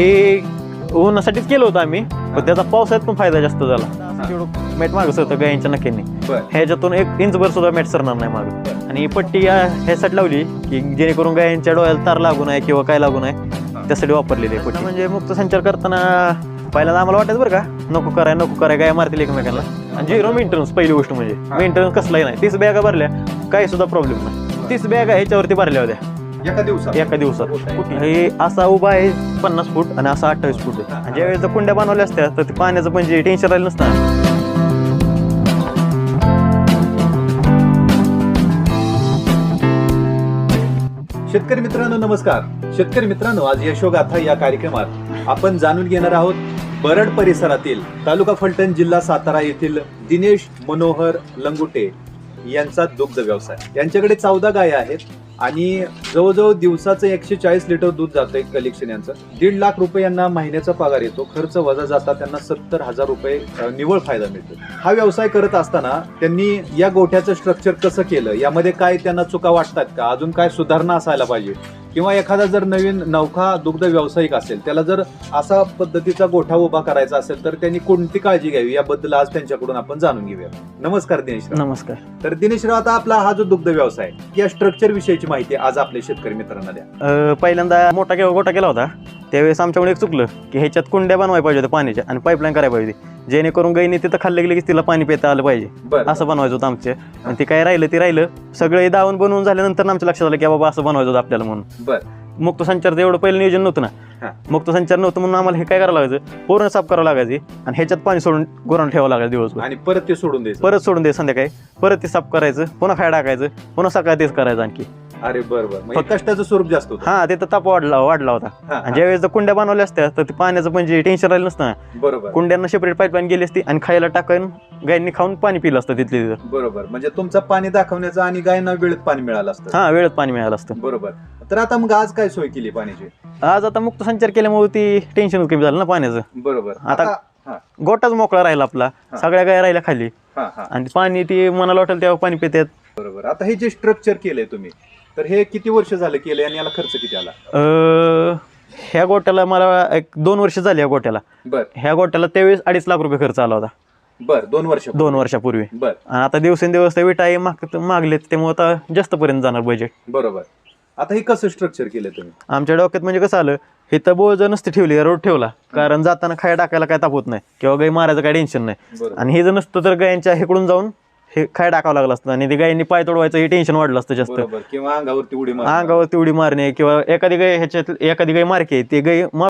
हे ऊनासाठीच केलं होतं आम्ही, पण त्याचा पावसाळ्यात पण फायदा जास्त झाला. मॅट मागं सरतं गायींच्या नक्कीने, ह्याच्यातून 1 इंचभर सुद्धा मॅट सरणार नाही मागं. आणि पट्टी ह्यासाठी लावली की जेणेकरून गायींच्या डोळ्याला तार लागू नये किंवा काय लागू नये, त्यासाठी वापरलेली आहे पट्टी. म्हणजे मुक्त संचार करताना पहिल्यांदा आम्हाला वाटायचं बरं का नको कराय गाय मारतील एकमेकांना. आणि 0 मेंटेनन्स पहिली गोष्ट म्हणजे मेंटेनन्स कसलाही नाही. 30 बॅगा भरल्या काही सुद्धा प्रॉब्लेम नाही. 30 बॅगा ह्याच्यावरती भरल्या होत्या एका दिवसात. हे असा उभा आहे 50 फूट आणि असा 28 फूट आहे. आणि ज्यावेळेस कुंड्या बनवल्या असत्या तर ते पाण्याचं म्हणजे टेन्शन राहिलं नसतं. शेतकरी मित्रांनो नमस्कार. शेतकरी मित्रांनो, आज यशोगाथा या कार्यक्रमात आपण जाणून घेणार आहोत बरड परिसरातील तालुका फलटण जिल्हा सातारा येथील दिनेश मनोहर लंगुटे यांचा दुग्ध व्यवसाय. यांच्याकडे 14 गायी आहेत आणि जवळजवळ दिवसाचं 140 लिटर दूध जातंय कलेक्शन यांचं. 1.5 लाख रुपये यांना महिन्याचा पगार येतो. खर्च वजा जाता त्यांना 70,000 रुपये निव्वळ फायदा मिळतो. हा व्यवसाय करत असताना त्यांनी या गोठ्याचं स्ट्रक्चर कसं केलं, यामध्ये काय त्यांना चुका वाटतात का, अजून काय सुधारणा असायला पाहिजे, किंवा एखादा जर नवीन नौका दुग्ध व्यावसायिक असेल त्याला जर असा पद्धतीचा गोठा उभा करायचा असेल तर त्यांनी कोणती काळजी घ्यावी याबद्दल आज त्यांच्याकडून आपण जाणून घेऊया. नमस्कार दिनेशराव. नमस्कार. तर दिनेशराव, आता आपला हा जो दुग्ध व्यवसाय या स्ट्रक्चर विषयीची माहिती आज आपल्या शेतकरी मित्रांना द्या. पहिल्यांदा मोठा गोठा केला होता त्यावेळेस आमच्याकडे एक चुकलं की ह्याच्यात कुंड्या बनवायला पाहिजे होत्या पाण्याच्या आणि पाईपलाईन करायला पाहिजे होती, जेणेकरून गायीने तिथं खाल्लं गेलं की तिला पाणी पिता आलं पाहिजे. असं बनवायचं होतं आमचे. आणि ते काय राहिलं ते राहिलं. सगळे दावून बनवून झाल्यानंतर आमच्या लक्षात आलं की बाबा असं बनवायचं होतं आपल्याला म्हणून. मुक्त संचारचं एवढं पहिलं नियोजन नव्हतं ना. मुक्त संचार नव्हतं म्हणून आम्हाला हे काय करावं लागायचं, पूर्ण साफ करावं लागायचे आणि ह्याच्यात पाणी सोडून गोरान ठेवावं लागायचं दिवसभर. आणि परत ते सोडून द्यायचं, परत सोडून द्यायचं संध्याकाळी, परत ते साफ करायचं, पुन्हा खाय टाकायचं, पुन्हा सकाळी तेच करायचं आणखी. अरे बरोबर, कष्टाचं स्वरूप जास्त होतं. हा, तिथं ताप वाढला होता. आणि ज्यावेळेस कुंड्या बनवल्या असत्या तर ते पाण्याचं म्हणजे टेन्शन राहिलं नसतं. बरोबर, कुंड्यांना सेपरेट पाईपलाईन गेली असती आणि खायला टाकून गायींनी खाऊन पाणी पिलं असतं तिथले तिथं. बरोबर, म्हणजे तुमचं पाणी दाखवण्याचं आणि गायींना वेळेत पाणी मिळालं असतं. हा, वेळेत पाणी मिळालं असतं. बरोबर. तर आता मग आज काय सोय केली पाण्याची? आज आता मुक्त संचार केल्यामुळे ती टेन्शन कमी झालं ना पाण्याचं. बरोबर. आता गोटाच मोकळा राहिला आपला, सगळ्या गाय राहिल्या खाली आणि पाणी ती मनाला वाटेल तेव्हा पाणी पितात. बरोबर. आता हे जे स्ट्रक्चर केलंय तुम्ही, तर हे किती वर्ष झालं केलंय आणि याला खर्च किती आला? ह्या गोट्याला मला 2 वर्ष झाली. ह्या गोट्याला ह्या गोट्याला त्यावेळेस 2.5 लाख रुपये खर्च आला होता. 2 वर्षापूर्वी. आणि आता दिवसेंदिवस ते विटाई मागलेत त्यामुळे आता जास्त पर्यंत जाणार बजेट. बरोबर. आता हे कसं स्ट्रक्चर केलं तुम्ही? आमच्या डोक्यात म्हणजे कसं आलं, हे तर बोज नसते ठेवली, रोड ठेवला, कारण जाताना खाया टाकायला काय ताप होत नाही किंवा गाई मारायचं काय टेन्शन नाही. आणि हे जर नसतं तर गायींच्या हेकडून जाऊन हे खाय टाकावं लागलं असतं आणि ते गायींनी पाय तोडवायचं हे टेन्शन वाढलं असतं जास्त. किंवा अंगावरती उडी मारणे किंवा एखादी गाय मारके ती गाय